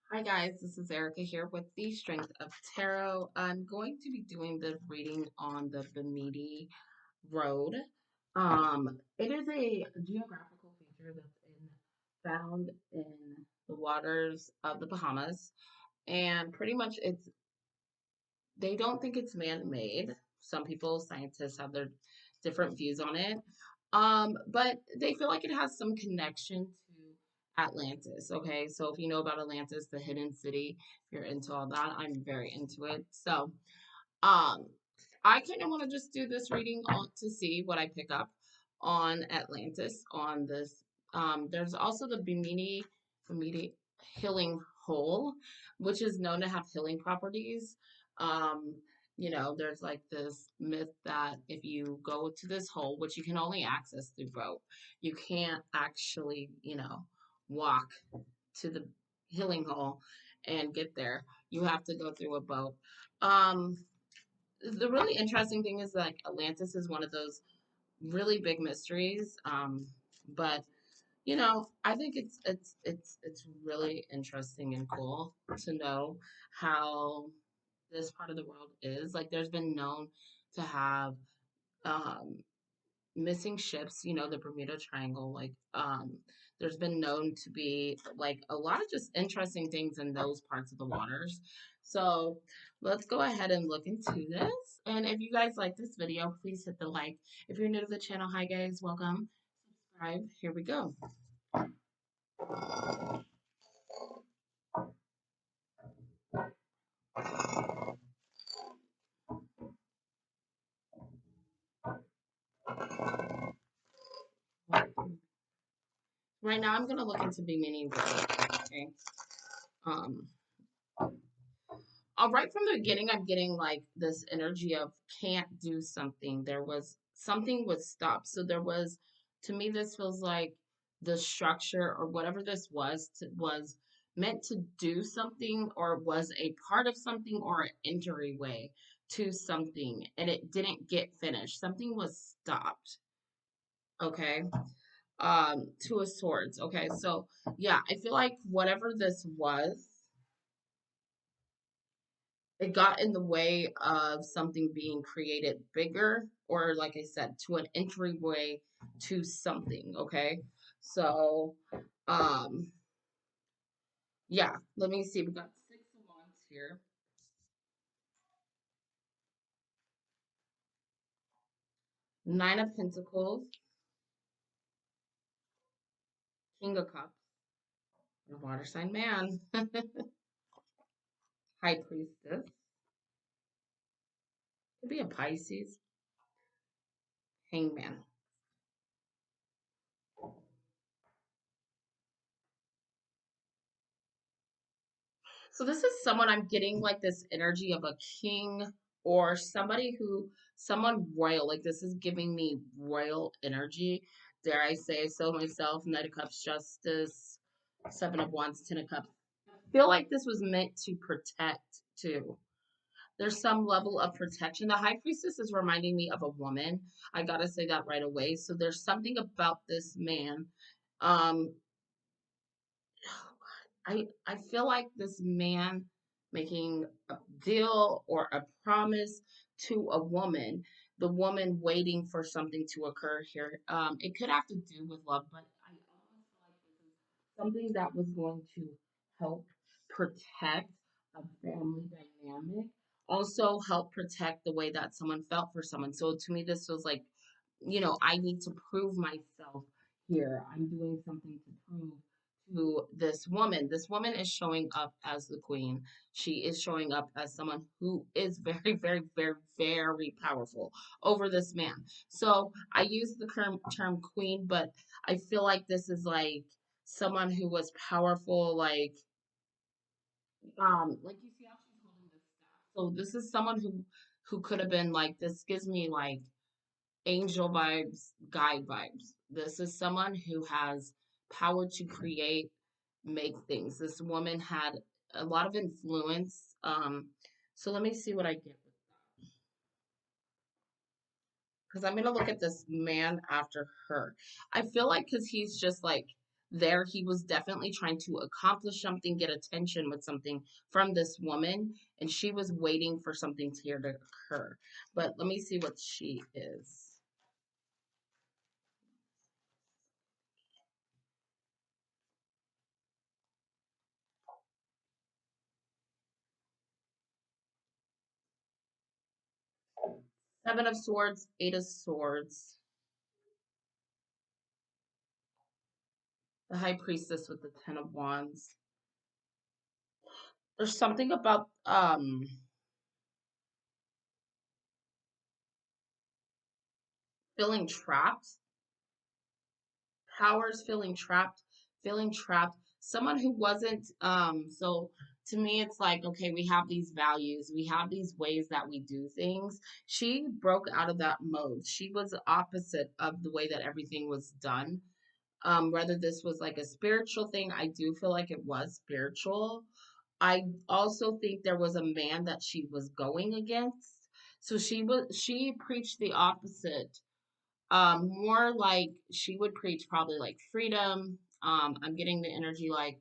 Hi guys, this is Erica here with the Strength of Tarot. I'm going to be doing the reading on the Bimini Road. It is a geographical feature found in the waters of the Bahamas, and pretty much they don't think it's man-made. Some people, scientists, have their different views on it. But they feel like it has some connection to Atlantis. Okay, so if you know about Atlantis, the hidden city, if you're into all that, I'm very into it. So, um, I kind of want to just do this reading on to see what I pick up on Atlantis on this. There's also the Bimini healing hole, which is known to have healing properties. Um, there's like this myth that if you go to this hole, which you can only access through boat, you can't actually, walk to the healing hole and get there. You have to go through a boat. Um, the really interesting thing is like Atlantis is one of those really big mysteries. But I think it's really interesting and cool to know how this part of the world is. Like there's been known to have um missing ships, the Bermuda Triangle, there's been known to be like a lot of just interesting things in those parts of the waters. So let's go ahead and look into this. And if you guys like this video, please hit the like. If you're new to the channel, hi guys, welcome. Subscribe. Here we go. Right now I'm gonna look into Bimini Road. Okay. Um right from the beginning, I'm getting like this energy of can't do something. Something was stopped. So there was, to me, this feels like the structure or whatever this was meant to do something or was a part of something or an entryway to something and it didn't get finished. Something was stopped. Okay. Two of Swords. Okay. So yeah, I feel like whatever this was, it got in the way of something being created bigger or like I said to an entryway to something. Okay, so um yeah, let me see, we got 6 of Wands here, 9 of Pentacles, King of Cups, and a water sign man. High Priestess, could be a Pisces, Hangman. So this is someone, I'm getting like this energy of a king or someone royal. Like this is giving me royal energy. Dare I say so myself? Knight of Cups, Justice, 7 of Wands, 10 of Cups. I feel like this was meant to protect too. There's some level of protection. The High Priestess is reminding me of a woman. I gotta say that right away. So there's something about this man. Um, I feel like this man making a deal or a promise to a woman, the woman waiting for something to occur here. It could have to do with love, but I almost feel like this is something that was going to help protect a family dynamic. Also help protect the way that someone felt for someone. So to me, this was like, I need to prove myself here. I'm doing something to prove to this woman. This woman is showing up as the queen. She is showing up as someone who is very, very, very, very powerful over this man. So I use the term queen, but I feel like this is like someone who was powerful, like you see how she's holding this staff. So this is someone who could have been like, this gives me like angel vibes, guide vibes. This is someone who has power to create, make things. This woman had a lot of influence. So let me see what I get with that. Because I'm gonna look at this man after her. I feel like because he's just like there he was definitely trying to accomplish something, get attention with something from this woman, and she was waiting for something here to occur. But let me see what she is. Seven of Swords, Eight of Swords, the High Priestess with the Ten of Wands. There's something about feeling trapped. Powers feeling trapped. Someone who wasn't so to me it's like, okay, we have these values, we have these ways that we do things. She broke out of that mode. She was the opposite of the way that everything was done. Whether this was like a spiritual thing, I do feel like it was spiritual. I also think there was a man that she was going against. So she preached the opposite. More like she would preach probably like freedom. I'm getting the energy like,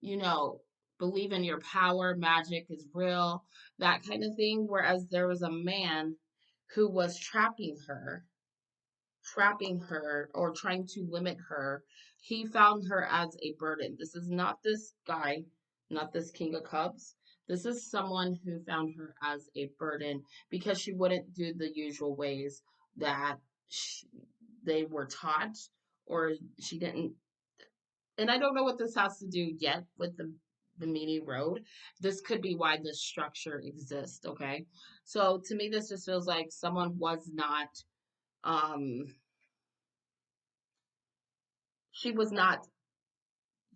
you know, believe in your power, magic is real, that kind of thing. Whereas there was a man who was trapping her or trying to limit her. He found her as a burden. This is not this guy, not this King of Cups. This is someone who found her as a burden because she wouldn't do the usual ways that sh they were taught, or she didn't. And I don't know what this has to do yet with the Bimini Road. This could be why this structure exists. Okay, so to me, this just feels like someone was not. She was not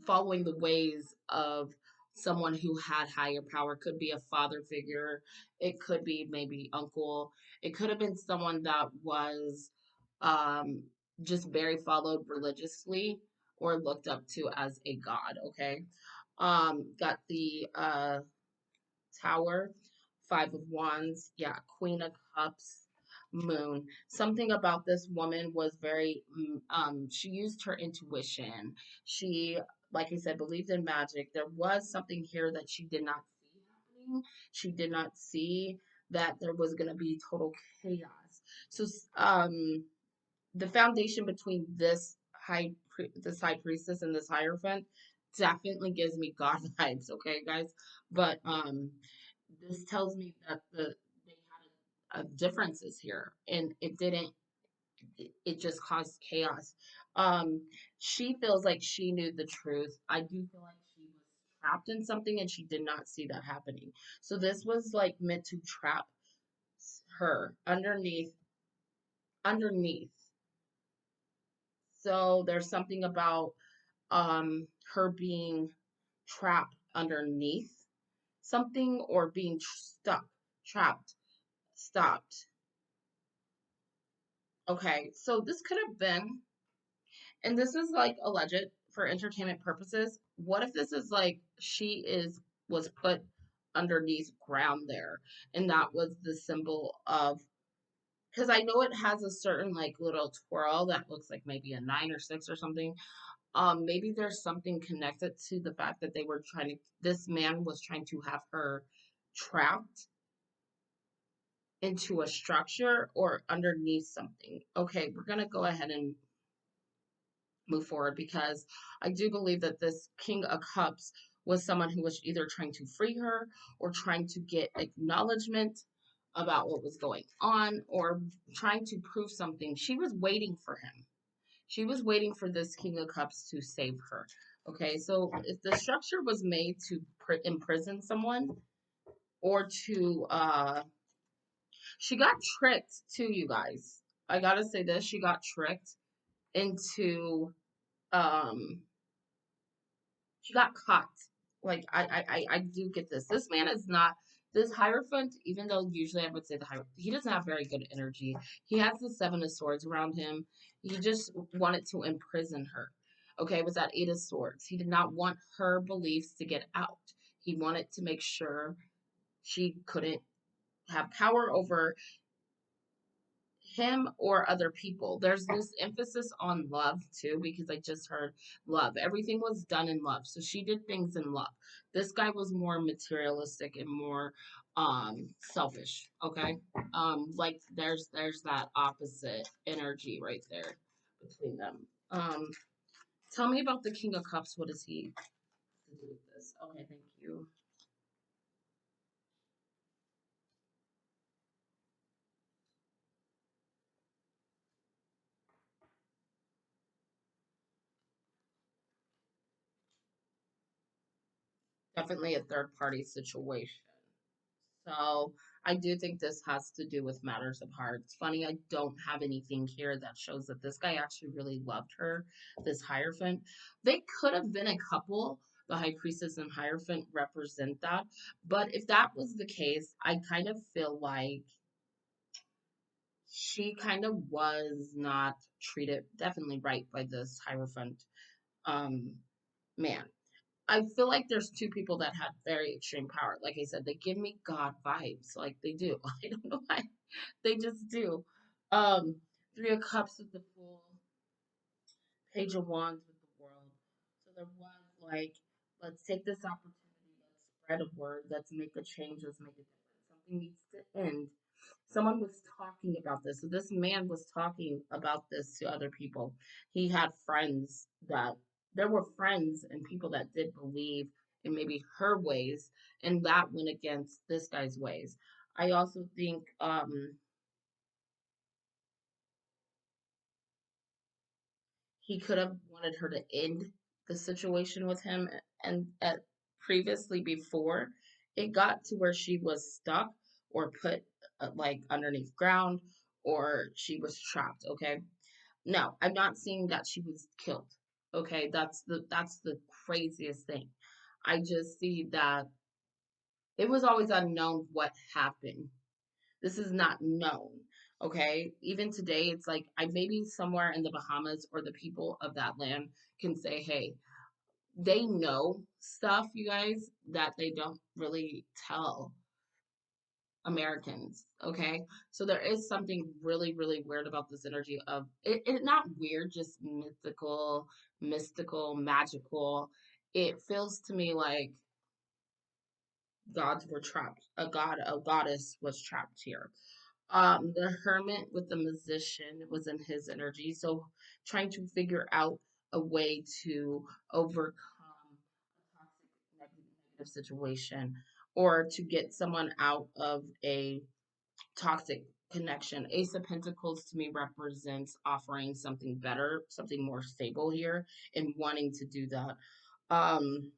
following the ways of someone who had higher power. Could be a father figure, it could be maybe uncle, it could have been someone that was um just very followed religiously or looked up to as a god. Okay, got the Tower, Five of Wands, yeah, Queen of Cups, Moon. Something about this woman was very, she used her intuition. She, like I said, believed in magic. There was something here that she did not see happening. She did not see that there was going to be total chaos. So, the foundation between this high priestess and this hierophant definitely gives me God vibes. Okay, guys, but this tells me that they had a differences here, and it didn't. It just caused chaos. Um, she feels like she knew the truth. I do feel like she was trapped in something, and she did not see that happening. So this was like meant to trap her underneath. So there's something about her being trapped underneath something or being stuck, trapped, stopped. Okay, so this could have been, and this is like alleged for entertainment purposes. What if this is like was put underneath ground there, and that was the symbol of, because I know it has a certain like little twirl that looks like maybe a 9 or 6 or something. Maybe there's something connected to the fact that this man was trying to have her trapped into a structure or underneath something. Okay, we're gonna go ahead and move forward because I do believe that this King of Cups was someone who was either trying to free her or trying to get acknowledgement about what was going on or trying to prove something. She was waiting for him. She was waiting for this King of Cups to save her. Okay, so if the structure was made to imprison someone or to, she got tricked too, you guys. I gotta say this, she got tricked into, um, she got caught. Like I do get this. This man is not this Hierophant, even though usually I would say the Hierophant, he doesn't have very good energy. He has the Seven of Swords around him. He just wanted to imprison her. Okay, with that Eight of Swords. He did not want her beliefs to get out. He wanted to make sure she couldn't have power over him or other people. There's this emphasis on love too, because I just heard love. Everything was done in love. So she did things in love. This guy was more materialistic and more selfish. Okay. Like there's that opposite energy right there between them. Um Tell me about the King of Cups. What does he to do with this? Okay, thank you. Definitely a third party situation. So I do think this has to do with matters of heart. It's funny, I don't have anything here that shows that this guy actually really loved her, this Hierophant. They could have been a couple. The High Priestess and Hierophant represent that. But if that was the case, I kind of feel like she kind of was not treated definitely right by this Hierophant um man. I feel like there's two people that had very extreme power. Like I said, they give me God vibes. Like they do. I don't know why. They just do. Um, Three of Cups with the Fool, Page of Wands with the World. So there was like, let's take this opportunity, let's spread a word, let's make a change, let's make a difference. Something needs to end. Someone was talking about this. So this man was talking about this to other people. He had friends that there were friends and people that did believe in maybe her ways, and that went against this guy's ways. I also think he could have wanted her to end the situation with him, and at previously before it got to where she was stuck or put like underneath ground or she was trapped. Okay, no, I'm not seeing that she was killed. Okay, that's the craziest thing. I just see that it was always unknown what happened. This is not known. Okay, even today, it's like I maybe somewhere in the Bahamas or the people of that land can say, hey, they know stuff, you guys, that they don't really tell Americans. Okay, so there is something really, really weird about this energy of it not weird, just mystical, magical. It feels to me like gods were trapped. A goddess was trapped here. The hermit with the musician was in his energy, so trying to figure out a way to overcome a toxic negative situation or to get someone out of a toxic connection. Ace of Pentacles to me represents offering something better, something more stable here, and wanting to do that. Um,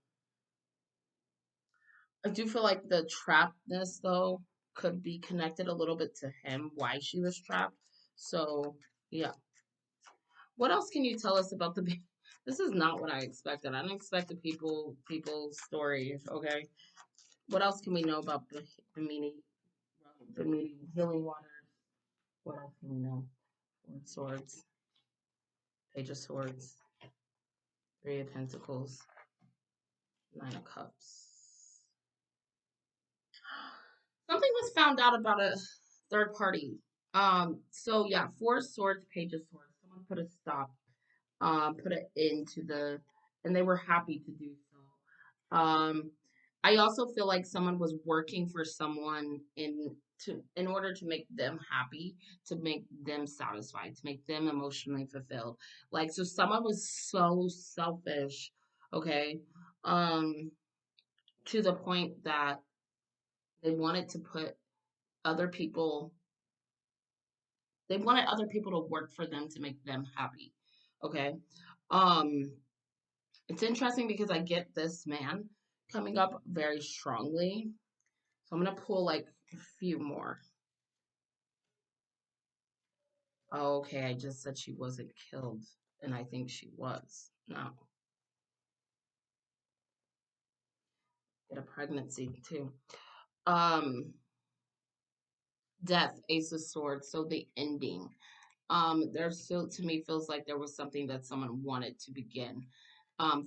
I do feel like the trappedness though could be connected a little bit to him why she was trapped. So yeah. What else can you tell us about the this is not what I expected. I didn't expect the people's stories, okay? What else can we know about Bimini Bimini healing waters? What else can we know? Four of Swords, Page of Swords, Three of Pentacles, Nine of Cups. Something was found out about a third party. So yeah, Four of Swords, Page of Swords. Someone put a stop, put it into the, and they were happy to do so. I also feel like someone was working for someone in order to make them happy, to make them satisfied, to make them emotionally fulfilled. Like so, someone was so selfish, okay, um, to the point that they wanted to put other people they wanted other people to work for them to make them happy. Okay. Um it's interesting because I get this man coming up very strongly. So I'm gonna pull like a few more. Oh, okay, I just said she wasn't killed, and I think she was. No, get a pregnancy too. Um, Death, Ace of Swords. So the ending. There still to me feels like there was something that someone wanted to begin.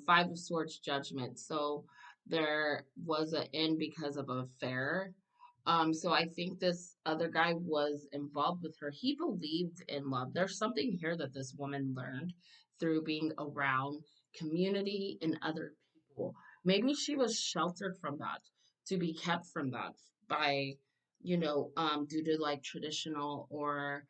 Five of Swords, Judgment. So there was an end because of an affair. So I think this other guy was involved with her. He believed in love. There's something here that this woman learned through being around community and other people. Maybe she was sheltered from that, to be kept from that by, due to like traditional or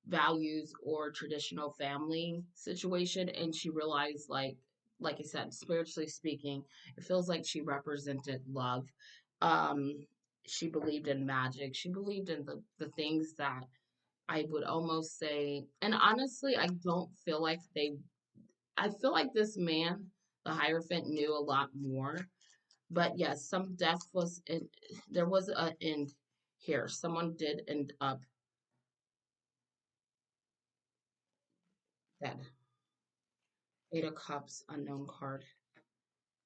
values or traditional family situation, and she realized, like I said, spiritually speaking, it feels like she represented love. um she believed in magic. She believed in the things that I would almost say, and honestly, I feel like this man, the Hierophant, knew a lot more. But yes, some death was in, there was a end here. Someone did end up dead. Eight of Cups, unknown card.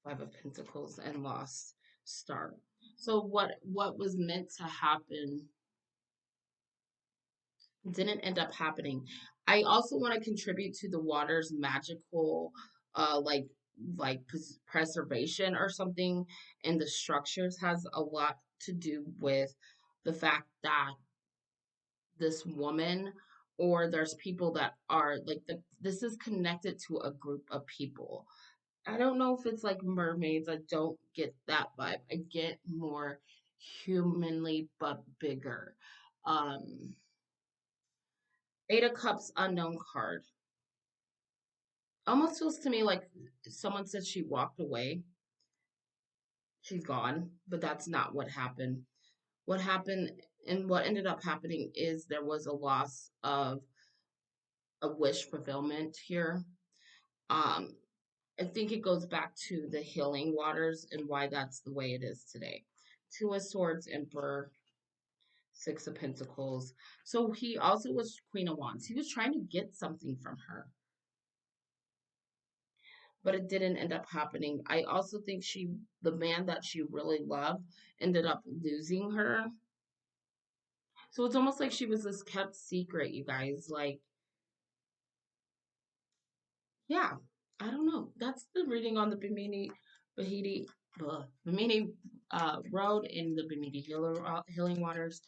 Five of Pentacles, and Lost Star. So what was meant to happen didn't end up happening. I also want to contribute to the water's magical, like preservation or something, and the structures has a lot to do with the fact that this woman, or there's people that are like this is connected to a group of people. I don't know if it's like mermaids. I don't get that vibe. I get more humanly but bigger. Um Eight of Cups, unknown card. Almost feels to me like someone said she walked away. She's gone, but that's not what happened. What happened, and what ended up happening, is there was a loss of a wish fulfillment here. Um I think it goes back to the healing waters and why that's the way it is today. Two of Swords, Emperor, Six of Pentacles. So he also was Queen of Wands. He was trying to get something from her, but it didn't end up happening. I also think the man that she really loved, ended up losing her. So it's almost like she was this kept secret, you guys. Like, yeah, I don't know. That's the reading on the Bahidi, Bimini Road in the Bimini Healing Waters.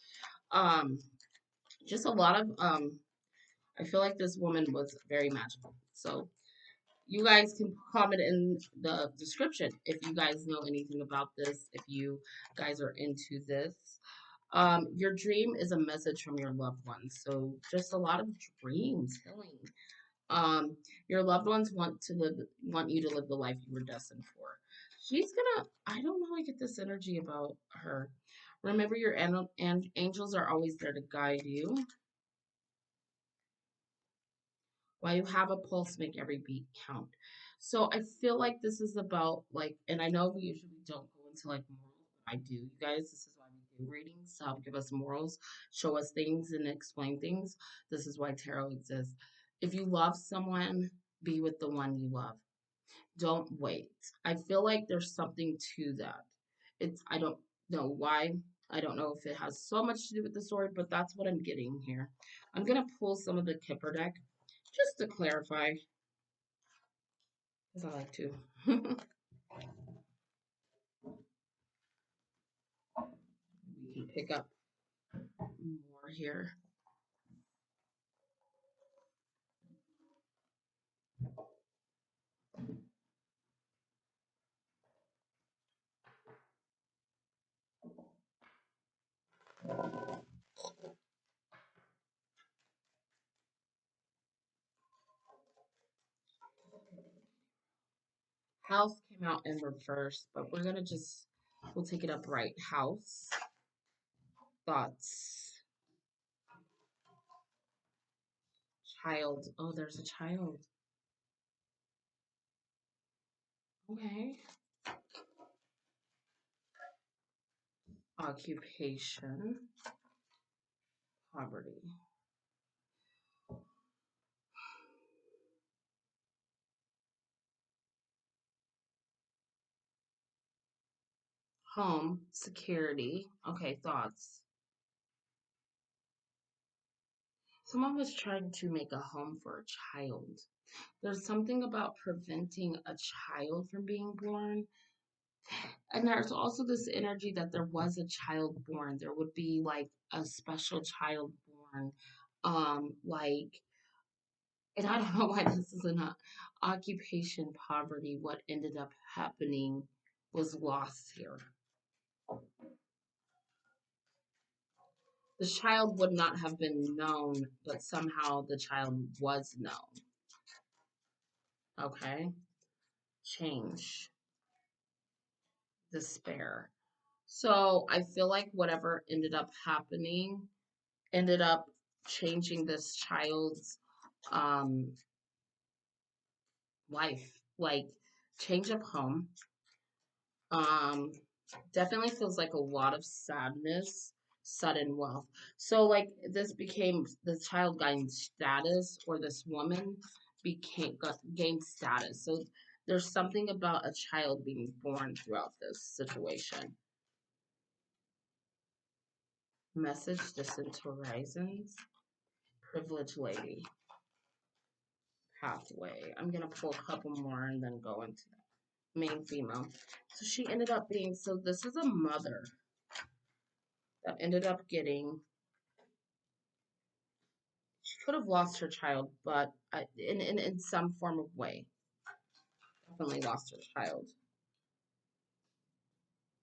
Um, just a lot of I feel like this woman was very magical. So you guys can comment in the description if you guys know anything about this, if you guys are into this. Your dream is a message from your loved ones. So just a lot of dreams, healing. Your loved ones want you to live the life you were destined for. She's gonna, I don't know, I get this energy about her. Remember, your angels are always there to guide you. While you have a pulse, make every beat count. So I feel like this is about, like, and I know we usually don't go into like morals, but I do, you guys. This is why we do readings, to help give us morals, show us things, and explain things. This is why tarot exists. If you love someone, be with the one you love. Don't wait. I feel like there's something to that. I don't know why. I don't know if it has so much to do with the story, but that's what I'm getting here. I'm gonna pull some of the Kipper deck just to clarify, because I like to. We can pick up more here. House came out in reverse, but we'll take it upright. House, thoughts, child. Oh, there's a child. Okay. Occupation, poverty. Home, security. Okay, thoughts. Someone was trying to make a home for a child. There's something about preventing a child from being born. And there's also this energy that there was a child born. There would be like a special child born. Like, and I don't know why this is an occupation poverty. What ended up happening was lost here. The child would not have been known, but somehow the child was known. Okay? Change, despair. So I feel like whatever ended up happening ended up changing this child's um life. Like change of home. Um Definitely feels like a lot of sadness, sudden wealth. So like this became the child gained status, or this woman gained status. So there's something about a child being born throughout this situation. Message distant horizons. Privileged lady. Pathway. I'm gonna pull a couple more and then go into that. Main female. So she ended up being, so this is a mother that ended up getting, she could have lost her child, but in some form of way, definitely lost her child.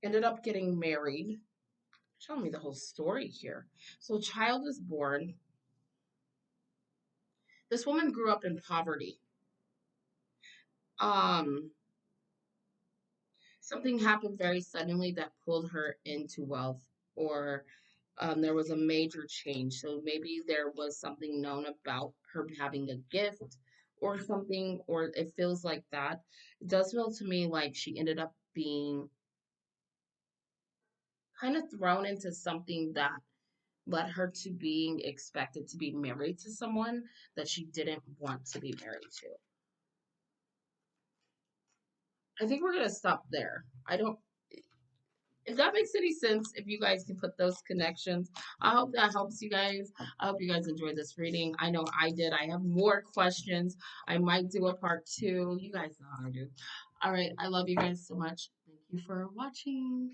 Ended up getting married. Tell me the whole story here. So child is born. This woman grew up in poverty. Um, Something happened very suddenly that pulled her into wealth, or there was a major change. So maybe there was something known about her having a gift or something, or it feels like that. It does feel to me like she ended up being kind of thrown into something that led her to being expected to be married to someone that she didn't want to be married to. I think we're going to stop there. I don't, if that makes any sense, if you guys can put those connections, I hope that helps you guys. I hope you guys enjoyed this reading. I know I did. I have more questions. I might do a part two. You guys know how I do. All right. I love you guys so much. Thank you for watching.